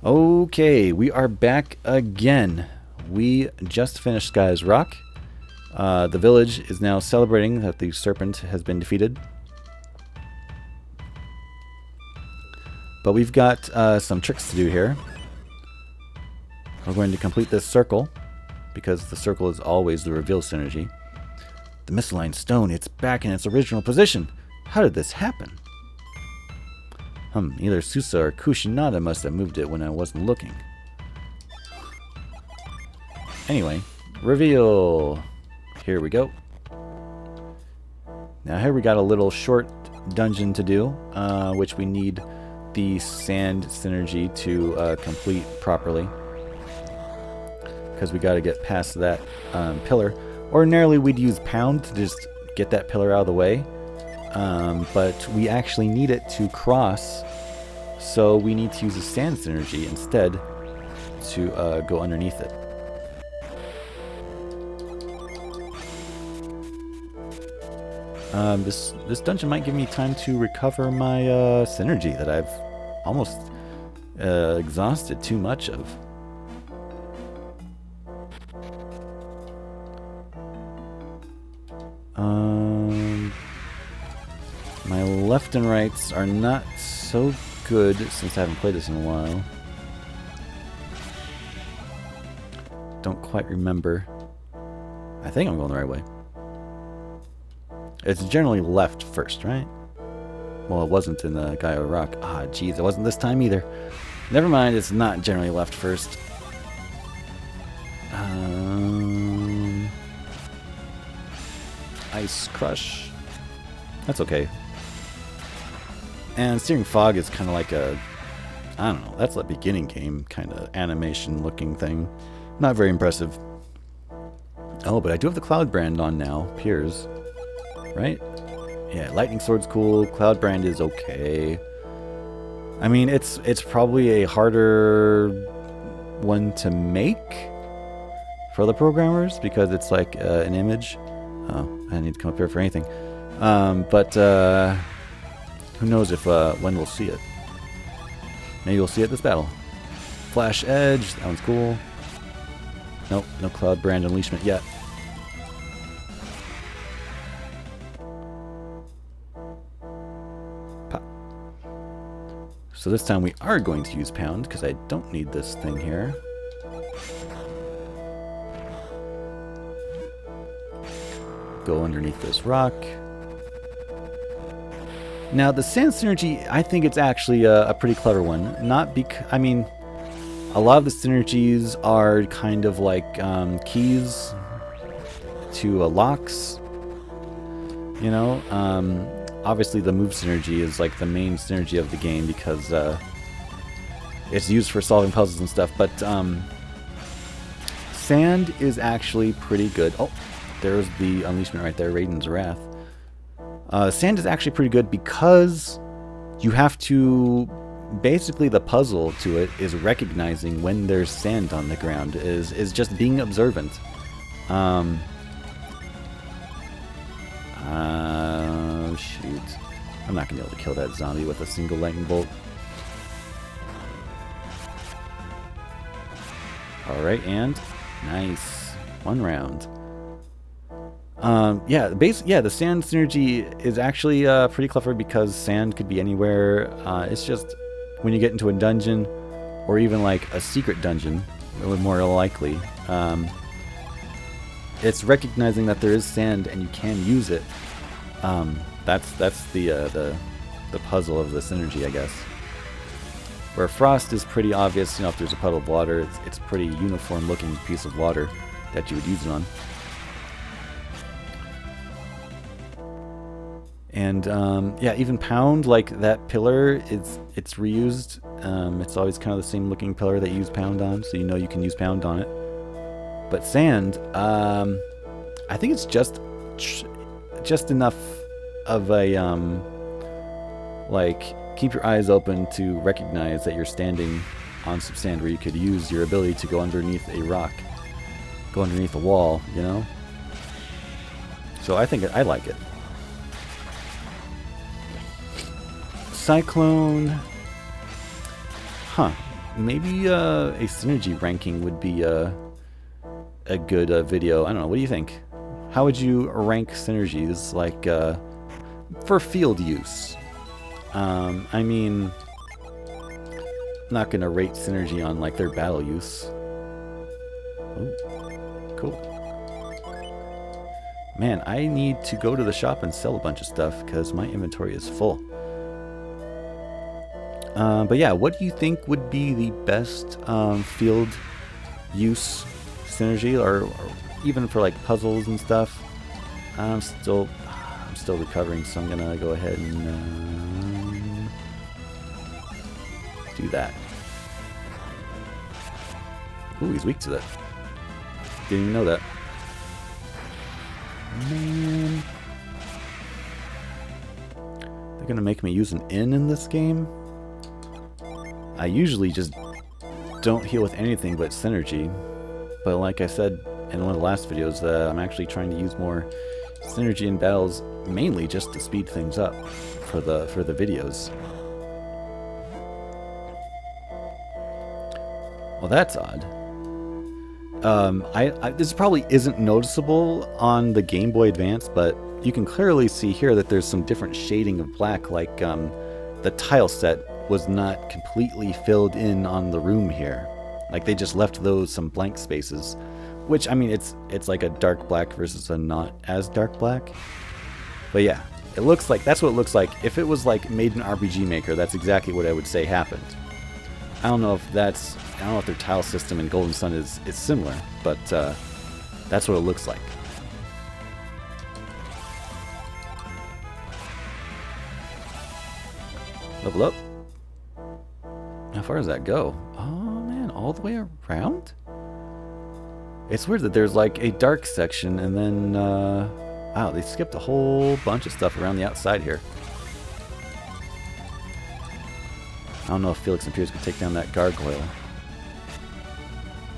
Okay, we are back again. We just finished Gaia's Rock. The village is now celebrating that the serpent has been defeated. But we've got some tricks to do here. We're going to complete this circle, because the circle is always the reveal synergy. The misaligned stone, it's back in its original position. How did this happen? Either Susa or Kushinada must have moved it when I wasn't looking. Anyway, reveal. Here we go. Now here we got a little short dungeon to do, which we need the sand synergy to complete properly. Because we got to get past that pillar. Ordinarily we'd use pound to just get that pillar out of the way. But we actually need it to cross, so we need to use the sand synergy instead to go underneath it. This dungeon might give me time to recover my synergy that I've almost exhausted too much of. My left and rights are not so good since I haven't played this in a while. Don't quite remember. I think I'm going the right way. It's generally left first, right? Well, it wasn't in the Gaia Rock. Ah, jeez, it wasn't this time either. Never mind, it's not generally left first. Ice Crush. That's okay. And Searing Fog is kind of like a, I don't know, that's a beginning game kind of animation looking thing. Not very impressive. Oh, but I do have the Cloud Brand on now. Piers. Right? Yeah, Lightning Sword's cool. Cloud Brand is okay. I mean, it's probably a harder one to make for the programmers because it's like an image. Oh, I need to come up here for anything. But who knows if when we'll see it. Maybe we'll see it this battle. Flash Edge, that one's cool. Nope, no Cloud Brand Unleashment yet. Pop. So this time we are going to use Pound, because I don't need this thing here. Go underneath this rock. Now the sand synergy, I think it's actually a pretty clever one. Not because, I mean, a lot of the synergies are kind of like keys to locks. You know, obviously the move synergy is like the main synergy of the game because it's used for solving puzzles and stuff. But sand is actually pretty good. Oh, there's the unleashment right there, Raiden's Wrath. Sand is actually pretty good because you have to, basically the puzzle to it is recognizing when there's sand on the ground, is just being observant. Shoot. I'm not going to be able to kill that zombie with a single lightning bolt. Alright, and nice. One round. Yeah, the sand synergy is actually pretty clever because sand could be anywhere. It's just when you get into a dungeon or even like a secret dungeon, more likely, it's recognizing that there is sand and you can use it. That's the puzzle of the synergy, I guess. Where frost is pretty obvious, you know, if there's a puddle of water, it's a pretty uniform looking piece of water that you would use it on. And yeah, even Pound, like that pillar, it's reused. It's always kind of the same looking pillar that you use Pound on, so you know you can use Pound on it. But sand, I think it's just enough of a like keep your eyes open to recognize that you're standing on some sand where you could use your ability to go underneath a rock, go underneath a wall, you know. So I think I like it. Cyclone. Huh. maybe a synergy ranking would be a good video. I don't know. What do you think? How would you rank synergies, like, for field use? I mean, I'm not gonna rate synergy on, like, their battle use. Ooh, cool. Man, I need to go to the shop and sell a bunch of stuff because my inventory is full. But yeah, what do you think would be the best field use synergy, or even for like puzzles and stuff? I'm still recovering, so I'm gonna go ahead and do that. Ooh, he's weak to that. Didn't even know that. Man. They're gonna make me use an inn in this game? I usually just don't heal with anything but synergy. But like I said in one of the last videos, I'm actually trying to use more synergy in battles, mainly just to speed things up for the videos. Well, that's odd. This probably isn't noticeable on the Game Boy Advance, but you can clearly see here that there's some different shading of black, like the tile set was not completely filled in on the room here. Like they just left those some blank spaces, which, I mean, it's like a dark black versus a not as dark black. But yeah, it looks like, that's what it looks like. If it was like made in RPG Maker, that's exactly what I would say happened. I don't know if their tile system in Golden Sun is similar, but that's what it looks like. Level up. How far does that go? Oh man, all the way around? It's weird that there's like a dark section and then, wow, they skipped a whole bunch of stuff around the outside here. I don't know if Felix and Piers can take down that gargoyle.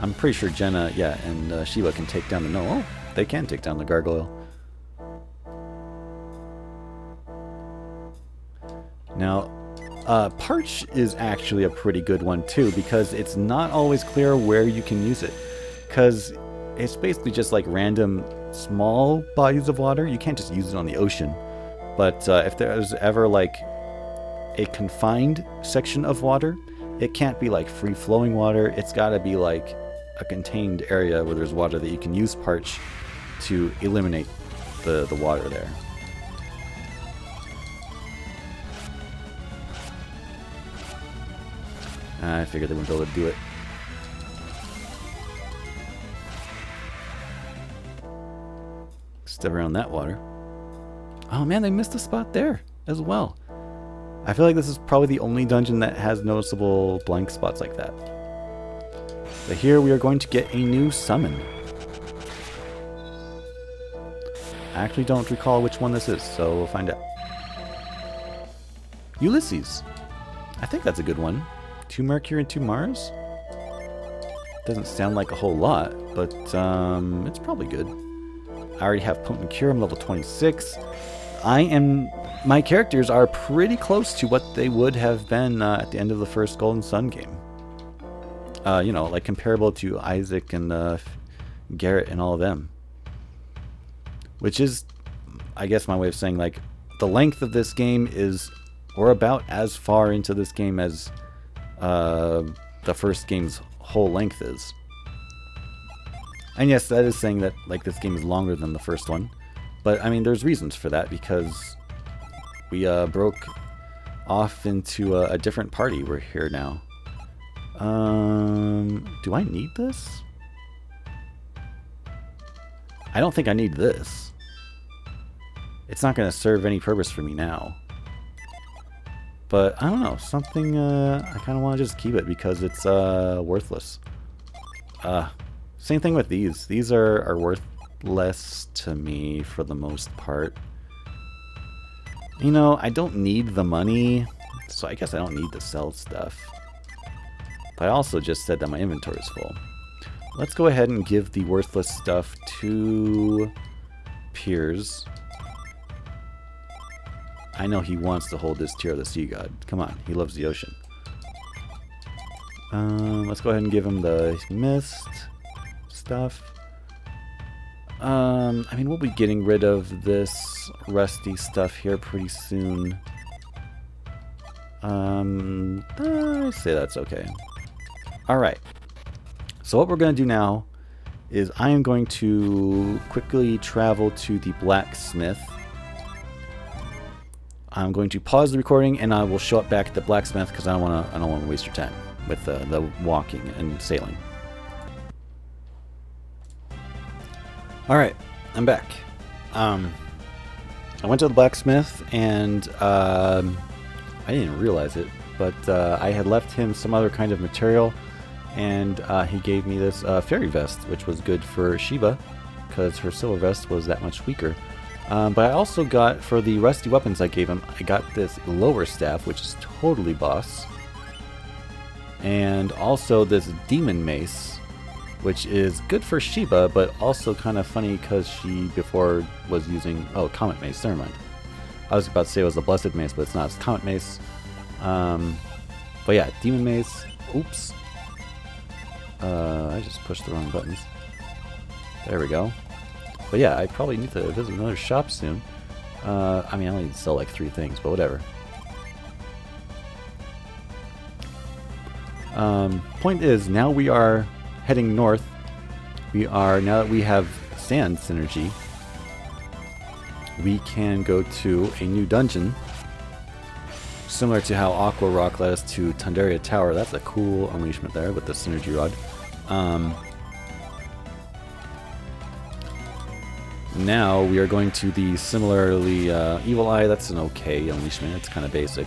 I'm pretty sure Jenna, yeah, and Sheila can take down the... No, oh, they can take down the gargoyle. Now, Parch is actually a pretty good one too, because it's not always clear where you can use it. Because it's basically just like random small bodies of water. You can't just use it on the ocean. But if there's ever like a confined section of water, it can't be like free-flowing water. It's got to be like a contained area where there's water that you can use Parch to eliminate the water there. I figured they wouldn't be able to do it. Step around that water. Oh man, they missed a spot there as well. I feel like this is probably the only dungeon that has noticeable blank spots like that. But here we are going to get a new summon. I actually don't recall which one this is, so we'll find out. Ulysses. I think that's a good one. 2 Mercury and 2 Mars? Doesn't sound like a whole lot, but it's probably good. I already have Potent Cure, I'm level 26. My characters are pretty close to what they would have been at the end of the first Golden Sun game. You know, like comparable to Isaac and Garrett and all of them. Which is, I guess, my way of saying, like, the length of this game is, or about as far into this game as the first game's whole length is. And yes, that is saying that, like, this game is longer than the first one. But, I mean, there's reasons for that, because we broke off into a different party. We're here now. Do I need this? I don't think I need this. It's not going to serve any purpose for me now. But, I don't know. Something, I kind of want to just keep it because it's worthless. Same thing with these. These are worthless to me for the most part. You know, I don't need the money, so I guess I don't need to sell stuff. But I also just said that my inventory is full. Let's go ahead and give the worthless stuff to Piers. I know he wants to hold this Tear of the Sea God. Come on, he loves the ocean. Let's go ahead and give him the mist stuff. I mean, we'll be getting rid of this rusty stuff here pretty soon. I say that's okay. Alright. So what we're going to do now is I am going to quickly travel to the blacksmith. I'm going to pause the recording and I will show up back at the blacksmith because I don't want to waste your time with the walking and sailing. Alright, I'm back. I went to the blacksmith and I didn't realize it, but I had left him some other kind of material, and he gave me this fairy vest, which was good for Shiva because her silver vest was that much weaker. But I also got, for the rusty weapons I gave him, I got this lower staff, which is totally boss, and also this demon mace, which is good for Shiva, but also kind of funny because she before was using, oh, comet mace, never mind. I was about to say it was the blessed mace, but it's not, it's comet mace. But yeah, demon mace, oops. I just pushed the wrong buttons. There we go. But yeah, I probably need to visit another shop soon. I mean, I only need to sell like 3 things, but whatever. Point is, now we are heading north. Now that we have sand synergy, we can go to a new dungeon. Similar to how Ankohl Rock led us to Tandaria Tower. That's a cool unleashment there with the synergy rod. Now we are going to the similarly Evil Eye. That's an okay unleashment. It's kind of basic.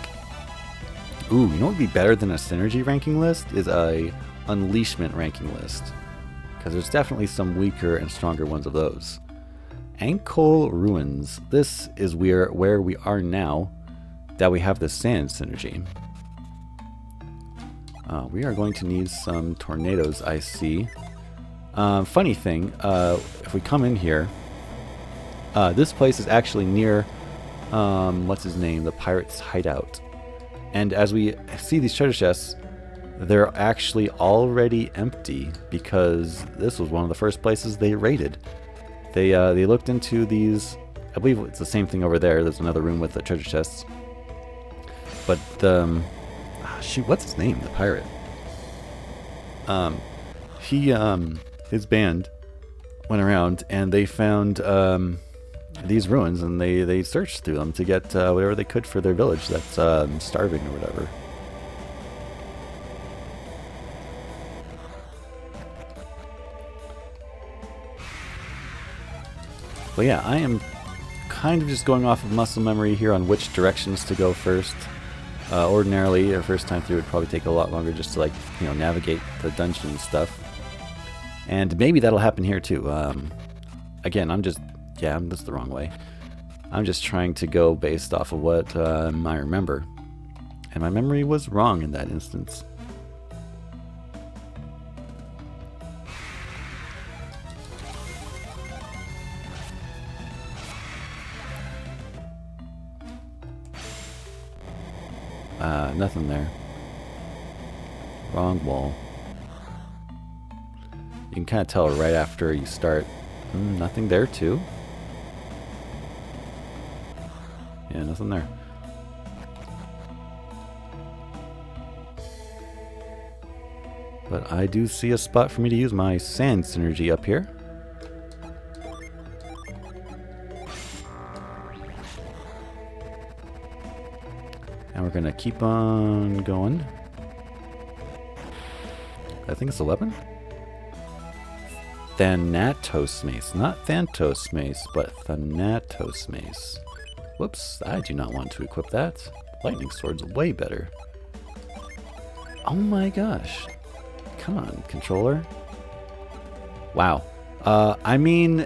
Ooh, you know what would be better than a synergy ranking list? Is a unleashment ranking list. Because there's definitely some weaker and stronger ones of those. Ankohl Ruins. This is where we are now that we have the sand synergy. We are going to need some tornadoes, I see. Funny thing, if we come in here, this place is actually near, what's his name, the pirate's hideout. And as we see these treasure chests, they're actually already empty because this was one of the first places they raided. They looked into these, I believe it's the same thing over there. There's another room with the treasure chests. But shoot, what's his name? The pirate. His band went around and they found these ruins, and they searched through them to get whatever they could for their village that's starving or whatever. But yeah, I am kind of just going off of muscle memory here on which directions to go first. Ordinarily, the first time through, it would probably take a lot longer just to, like, you know, navigate the dungeon and stuff. And maybe that'll happen here too. Again, that's the wrong way. I'm just trying to go based off of what I remember. And my memory was wrong in that instance. Nothing there. Wrong wall. You can kind of tell right after you start. Nothing there too. Yeah, nothing there. But I do see a spot for me to use my sand synergy up here. And we're gonna keep on going. I think it's a weapon. Thanatos Mace. Not Thantos Mace, but Thanatos Mace. Whoops, I do not want to equip that. Lightning Sword's way better. Oh my gosh. Come on, controller. Wow. I mean,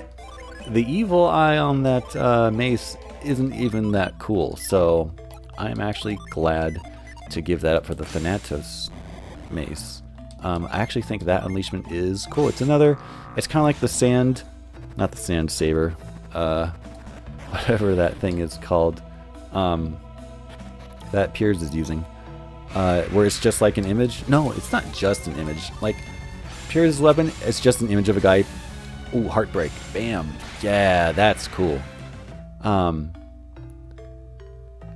the evil eye on that mace isn't even that cool, so I'm actually glad to give that up for the Thanatos Mace. I actually think that unleashment is cool. It's kind of like the sand, not the sand saber, whatever that thing is called, that Piers is using. where it's just like an image. No, it's not just an image. Like Piers' weapon, it's just an image of a guy. Ooh, heartbreak. Bam. Yeah, that's cool.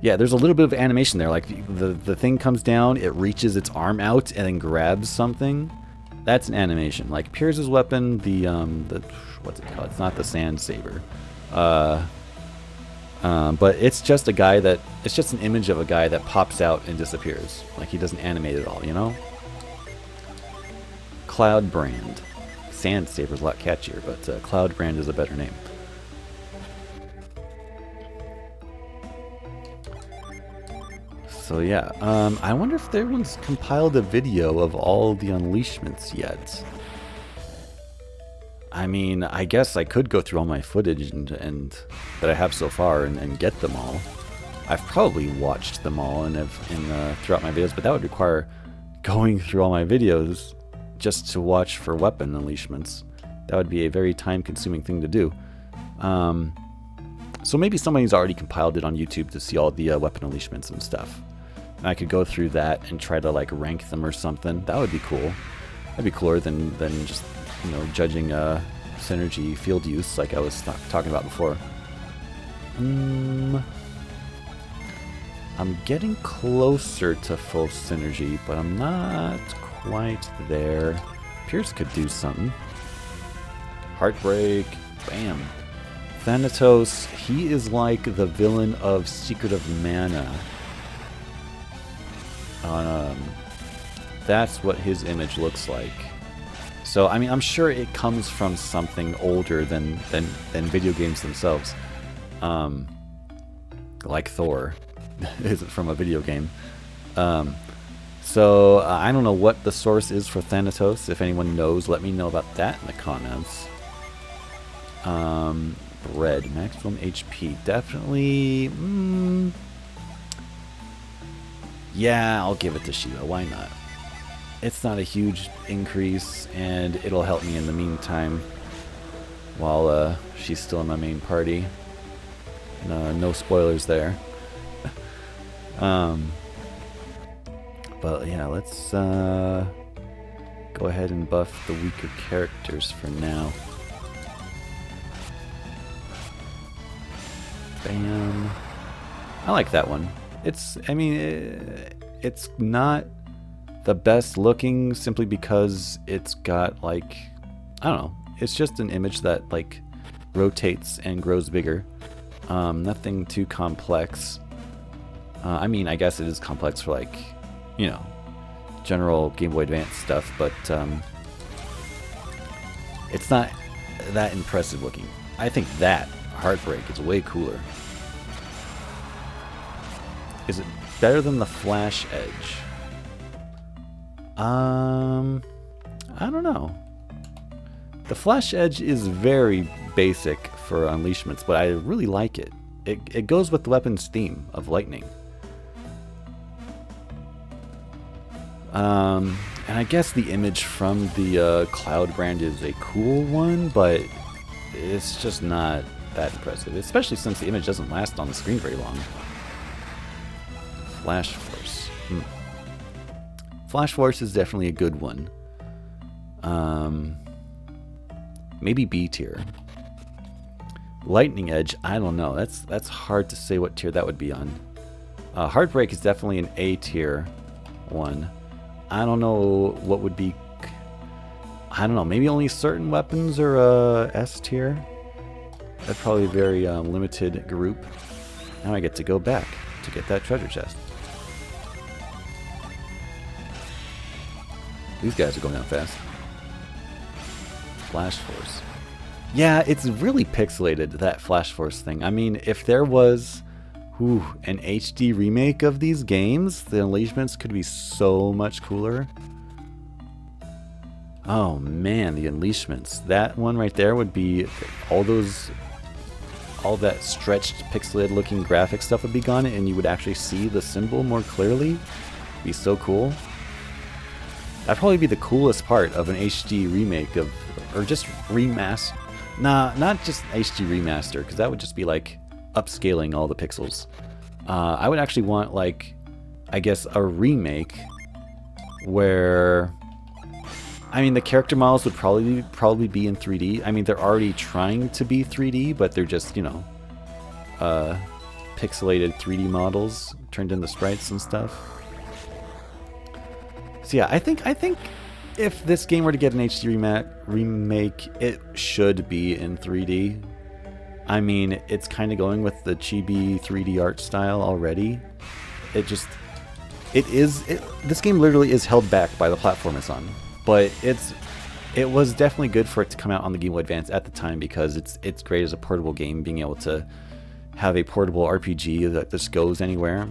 Yeah, there's a little bit of animation there. Like the thing comes down, it reaches its arm out and then grabs something. That's an animation. Like Piers' weapon, the what's it called? It's not the sand saber. But it's just a guy that, it's just an image of a guy that pops out and disappears. Like he doesn't animate at all, you know? Cloud Brand. Sand Saber's a lot catchier, but Cloud Brand is a better name. So yeah, I wonder if anyone's compiled a video of all the unleashments yet. I mean, I guess I could go through all my footage and that I have so far and get them all. I've probably watched them all throughout my videos, but that would require going through all my videos just to watch for weapon unleashments. That would be a very time-consuming thing to do. So maybe somebody's already compiled it on YouTube to see all the weapon unleashments and stuff. And I could go through that and try to like rank them or something. That would be cool. That'd be cooler than just, you know, judging synergy field use like I was talking about before. I'm getting closer to full synergy, but I'm not quite there. Pierce could do something. Heartbreak. Bam. Thanatos, he is like the villain of Secret of Mana. That's what his image looks like. So, I mean, I'm sure it comes from something older than video games themselves. Like Thor is from a video game. So, I don't know what the source is for Thanatos. If anyone knows, let me know about that in the comments. Red, maximum HP. Definitely. Yeah, I'll give it to Shiva. Why not? It's not a huge increase, and it'll help me in the meantime while she's still in my main party. No spoilers there. But yeah, let's go ahead and buff the weaker characters for now. Bam. I like that one. It's not the best looking simply because it's got like, I don't know, it's just an image that like rotates and grows bigger. Nothing too complex. I mean, I guess it is complex for like, you know, general Game Boy Advance stuff, but it's not that impressive looking. I think that Heartbreak is way cooler. Is it better than the Flash Edge? I don't know. The Flash Edge is very basic for unleashments, but I really like it. It goes with the weapon's theme of lightning. And I guess the image from the Cloud brand is a cool one, but it's just not that impressive, especially since the image doesn't last on the screen very long. Flash Force. Flash Force is definitely a good one. Maybe B tier. Lightning Edge, I don't know. That's hard to say what tier that would be on. Heartbreak is definitely an A tier one. I don't know what would be. I don't know. Maybe only certain weapons are S tier. That's probably a very limited group. Now I get to go back to get that treasure chest. These guys are going down fast. Flash Force. Yeah, it's really pixelated, that Flash Force thing. I mean, if there was an HD remake of these games, the unleashments could be so much cooler. Oh man, the unleashments. That one right there would be all that stretched pixelated looking graphic stuff would be gone, and you would actually see the symbol more clearly. It'd be so cool. That'd probably be the coolest part of an HD remake of, or just remaster. Nah, not just HD remaster, because that would just be like upscaling all the pixels. I would actually want like I guess, a remake where, I mean, the character models would probably be in 3D. I mean, they're already trying to be 3D, but they're just, you know, pixelated 3D models turned into sprites and stuff. So yeah, I think if this game were to get an HD remake, it should be in 3D. I mean, it's kind of going with the chibi 3D art style already. This game literally is held back by the platform it's on. But it was definitely good for it to come out on the Game Boy Advance at the time, because it's great as a portable game, being able to have a portable RPG that just goes anywhere.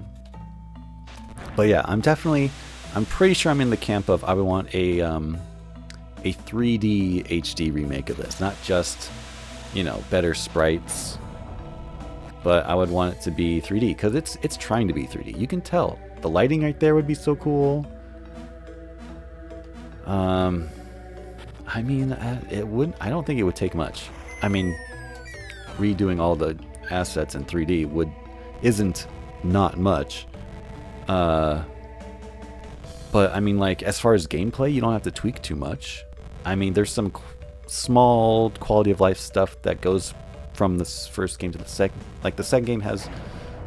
But yeah, I'm pretty sure I'm in the camp of I would want a 3D HD remake of this, not just, you know, better sprites, but I would want it to be 3D, because it's trying to be 3D. You can tell the lighting right there would be so cool. I mean, I don't think it would take much. I mean, redoing all the assets in 3D isn't not much. But I mean, like, as far as gameplay, you don't have to tweak too much. I mean, there's some small quality of life stuff that goes from this first game to the second. Like, the second game has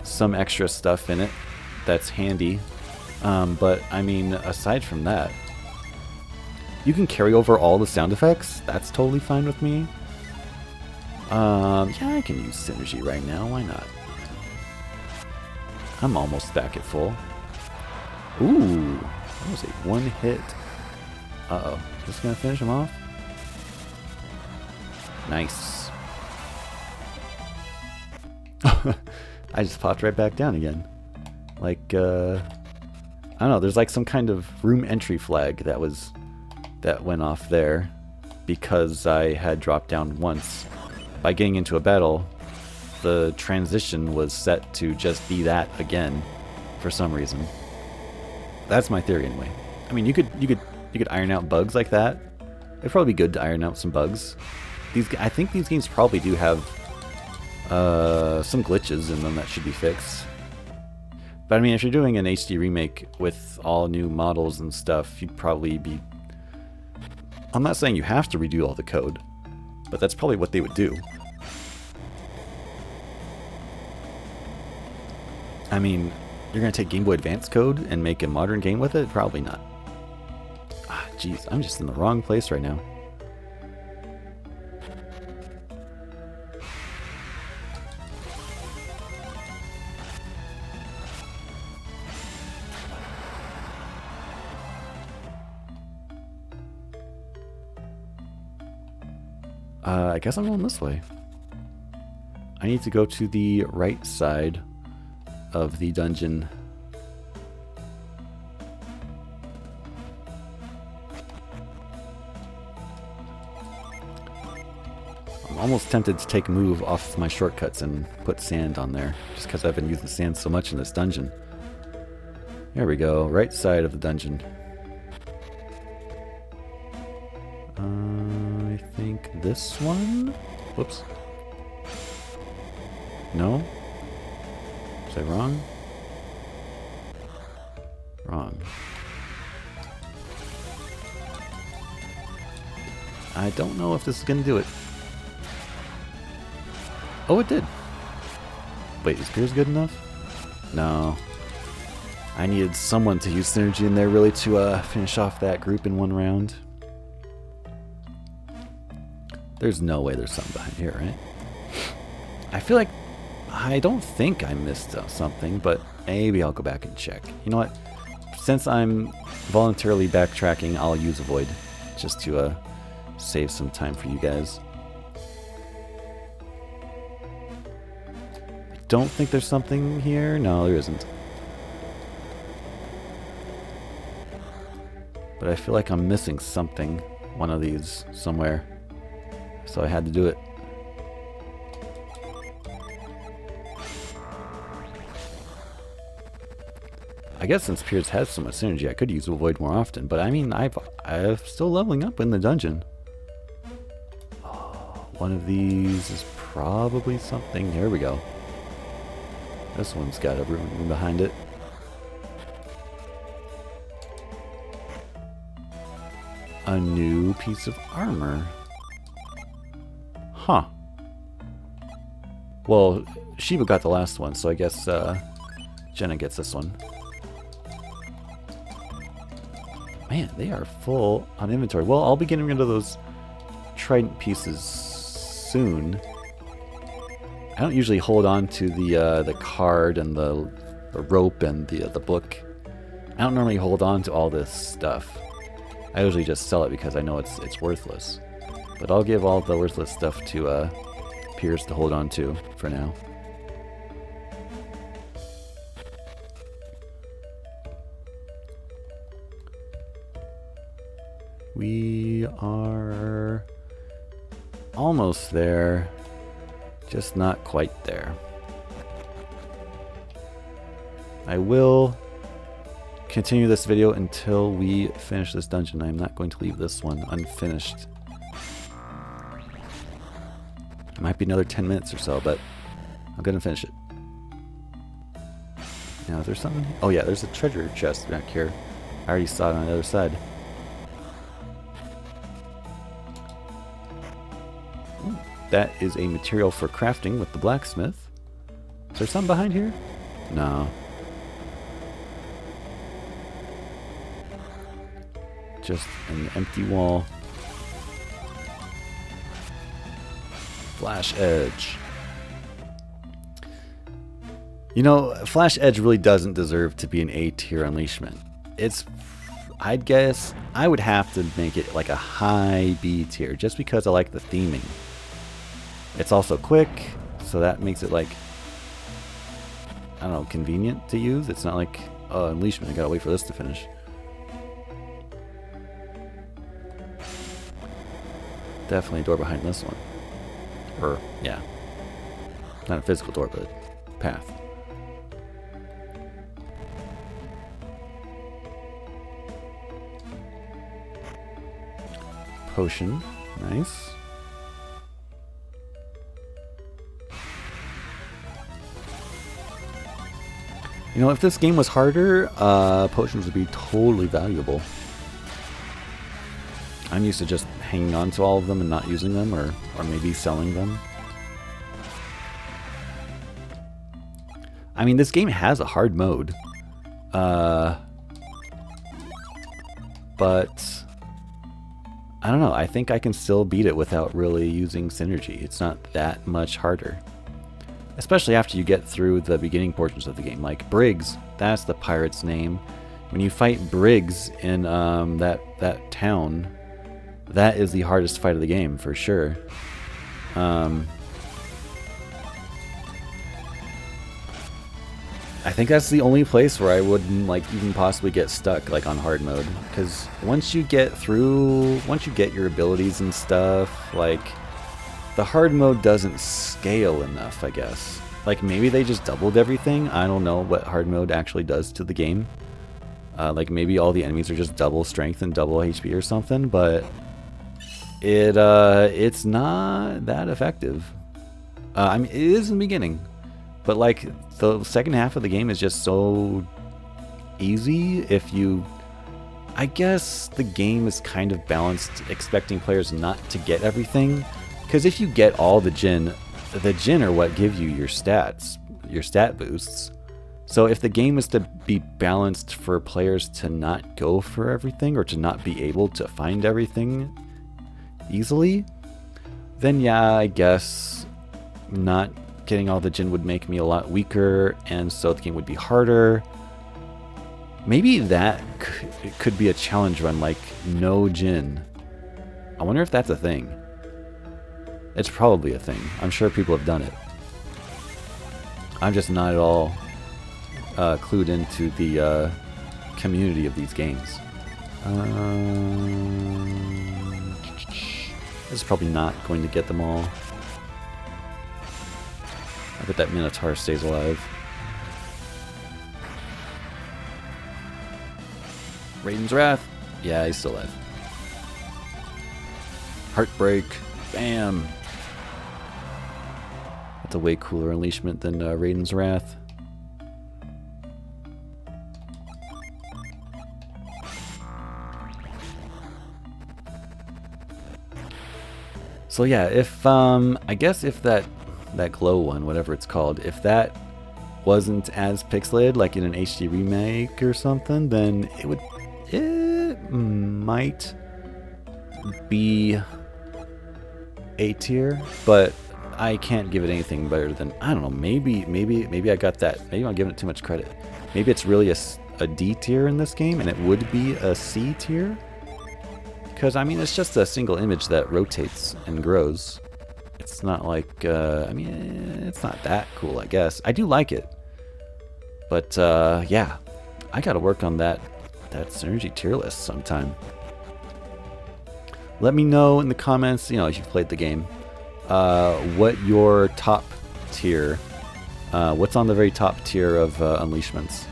some extra stuff in it that's handy. But I mean, aside from that, you can carry over all the sound effects. That's totally fine with me. Yeah, I can use Synergy right now. Why not? I'm almost back at full. Ooh, that was a one hit. Uh-oh. Just gonna finish him off? Nice. I just popped right back down again. Like, I don't know, there's like some kind of room entry flag that went off there because I had dropped down once. By getting into a battle, the transition was set to just be that again for some reason. That's my theory anyway. I mean, you could iron out bugs like that. It'd probably be good to iron out some bugs. I think these games probably do have some glitches in them that should be fixed. But I mean, if you're doing an HD remake with all new models and stuff, you'd probably be... I'm not saying you have to redo all the code, but that's probably what they would do. I mean, you're going to take Game Boy Advance code and make a modern game with it? Probably not. Ah, jeez, I'm just in the wrong place right now. I guess I'm going this way. I need to go to the right side of the dungeon. I'm almost tempted to take move off my shortcuts and put sand on there, just because I've been using sand so much in this dungeon. There we go, right side of the dungeon. I think this one? Whoops. No? Was I wrong? Wrong. I don't know if this is going to do it. Oh, it did. Wait, is Piers good enough? No. I needed someone to use synergy in there really to finish off that group in one round. There's no way there's something behind here, right? I feel like... I don't think I missed something, but maybe I'll go back and check. You know what? Since I'm voluntarily backtracking, I'll use Avoid, just to save some time for you guys. I don't think there's something here. No, there isn't. But I feel like I'm missing something. One of these somewhere. So I had to do it. I guess since Piers has so much synergy, I could use Avoid more often. But I mean, I'm still leveling up in the dungeon. Oh, one of these is probably something. Here we go. This one's got a room behind it. a new piece of armor. Huh. Well, Shiva got the last one, so I guess Jenna gets this one. Man, they are full on inventory. Well, I'll be getting rid of those Trident pieces soon. I don't usually hold on to the card and the rope and the book. I don't normally hold on to all this stuff. I usually just sell it because I know it's worthless. But I'll give all the worthless stuff to Piers to hold on to for now. We are almost there, just not quite there. I will continue this video until we finish this dungeon. I'm not going to leave this one unfinished. It might be another 10 minutes or so, but I'm going to finish it. Now, is there something? Oh yeah, there's a treasure chest back here. I already saw it on the other side. Ooh, that is a material for crafting with the blacksmith. Is there something behind here? No. Just an empty wall. Flash Edge. You know, Flash Edge really doesn't deserve to be an A-tier unleashment. I'd guess I would have to make it like a high B tier just because I like the theming. It's also quick, so that makes it like, I don't know, convenient to use. It's not like, oh, unleashment, I gotta wait for this to finish. Definitely a door behind this one. Or, yeah. Not a physical door, but a path. Potion. Nice. You know, if this game was harder, potions would be totally valuable. I'm used to just hanging on to all of them and not using them, or maybe selling them. I mean, this game has a hard mode. But I don't know, I think I can still beat it without really using synergy. It's not that much harder. Especially after you get through the beginning portions of the game. Like Briggs, that's the pirate's name. When you fight Briggs in that town, that is the hardest fight of the game, for sure. I think that's the only place where I wouldn't like even possibly get stuck like on hard mode, because once you get your abilities and stuff, like the hard mode doesn't scale enough, I guess. Like maybe they just doubled everything. I don't know what hard mode actually does to the game. Like maybe all the enemies are just double strength and double HP or something, but it's not that effective. I mean, it is in the beginning, but like the second half of the game is just so easy. I guess the game is kind of balanced, expecting players not to get everything, because if you get all the Jinn are what give you your stats, your stat boosts. So if the game is to be balanced for players to not go for everything, or to not be able to find everything easily, then yeah, I guess not getting all the Jinn would make me a lot weaker, and so the game would be harder. Maybe that could be a challenge run, like no Jinn. I wonder if that's a thing. It's probably a thing. I'm sure people have done it. I'm just not at all clued into the community of these games. This is probably not going to get them all. I bet that Minotaur stays alive. Raiden's Wrath. Yeah, he's still alive. Heartbreak. Bam. That's a way cooler unleashment than Raiden's Wrath. So yeah, if I guess if that glow one, whatever it's called, if that wasn't as pixelated, like in an HD remake or something, then it might be A tier, but I can't give it anything better than, I don't know, maybe I got that. Maybe I'm giving it too much credit. Maybe it's really a D tier in this game, and it would be a C tier. Because, I mean, it's just a single image that rotates and grows. It's not like, I mean, it's not that cool, I guess. I do like it. But, yeah, I gotta work on that Synergy tier list sometime. Let me know in the comments, you know, if you've played the game, what your top tier, what's on the very top tier of unleashments.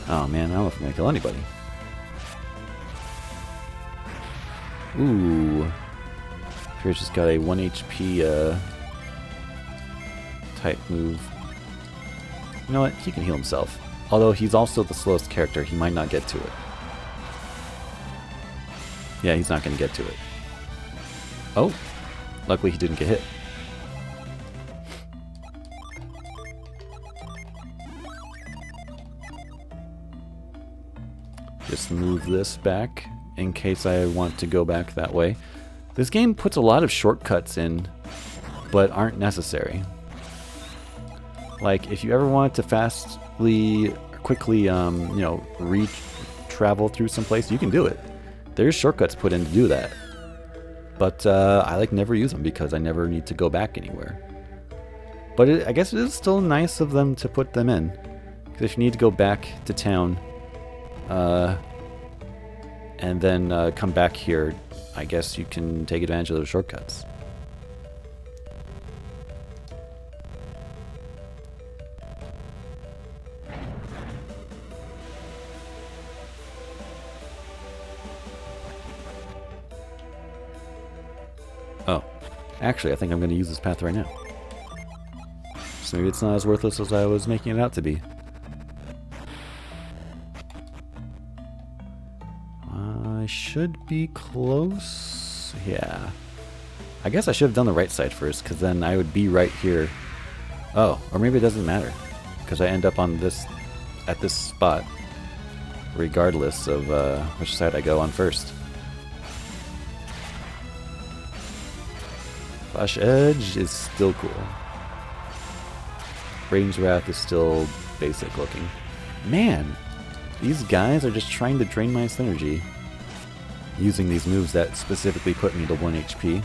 Oh man, I don't know if I'm gonna kill anybody. Ooh. Here's just got a 1 HP type move. You know what? He can heal himself. Although he's also the slowest character, he might not get to it. Yeah, he's not gonna get to it. Oh! Luckily he didn't get hit. Just move this back in case I want to go back that way. This game puts a lot of shortcuts in, but aren't necessary. Like, if you ever wanted to quickly, you know, travel through some place, you can do it. There's shortcuts put in to do that. But I like never use them because I never need to go back anywhere. But I guess it is still nice of them to put them in. Because if you need to go back to town, and then come back here, I guess you can take advantage of those shortcuts. Oh, actually I think I'm going to use this path right now. So maybe it's not as worthless as I was making it out to be. I should be close. Yeah. I guess I should have done the right side first, because then I would be right here. Oh, or maybe it doesn't matter, because I end up on this, at this spot, regardless of which side I go on first. Flash Edge is still cool. Range Wrath is still basic looking. Man, these guys are just trying to drain my synergy, using these moves that specifically put me to 1 HP.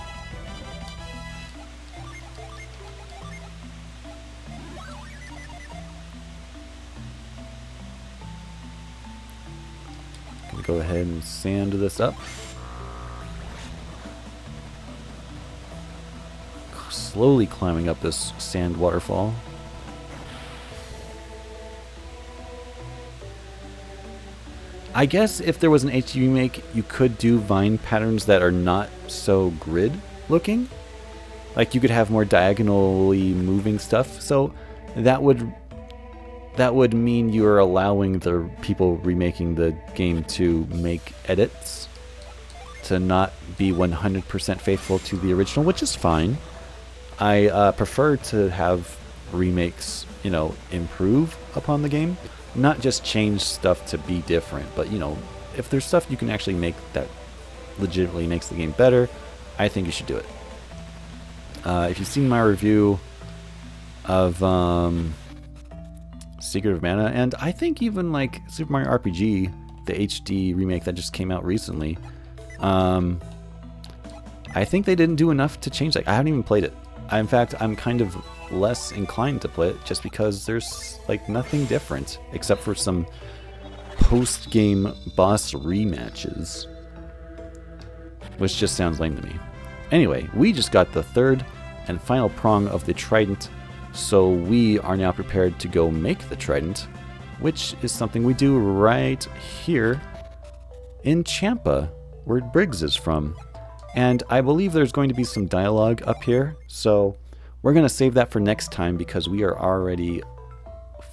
Gonna go ahead and sand this up. Slowly climbing up this sand waterfall. I guess if there was an HD remake, you could do vine patterns that are not so grid looking. Like you could have more diagonally moving stuff. So that would mean you are allowing the people remaking the game to make edits to not be 100% faithful to the original, which is fine. I prefer to have remakes, you know, improve upon the game. Not just change stuff to be different, but, you know, if there's stuff you can actually make that legitimately makes the game better, I think you should do it. If you've seen my review of Secret of Mana, and I think even like Super Mario RPG, the HD remake that just came out recently, I think they didn't do enough to change that. I haven't even played it. In fact, I'm kind of less inclined to play it just because there's like nothing different except for some post-game boss rematches, which just sounds lame to me. Anyway, we just got the third and final prong of the Trident, so we are now prepared to go make the Trident, which is something we do right here in Champa, where Briggs is from. And I believe there's going to be some dialogue up here, so we're going to save that for next time because we are already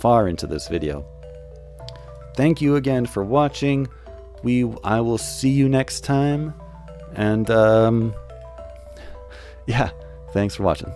far into this video. Thank you again for watching. I will see you next time. And yeah, thanks for watching.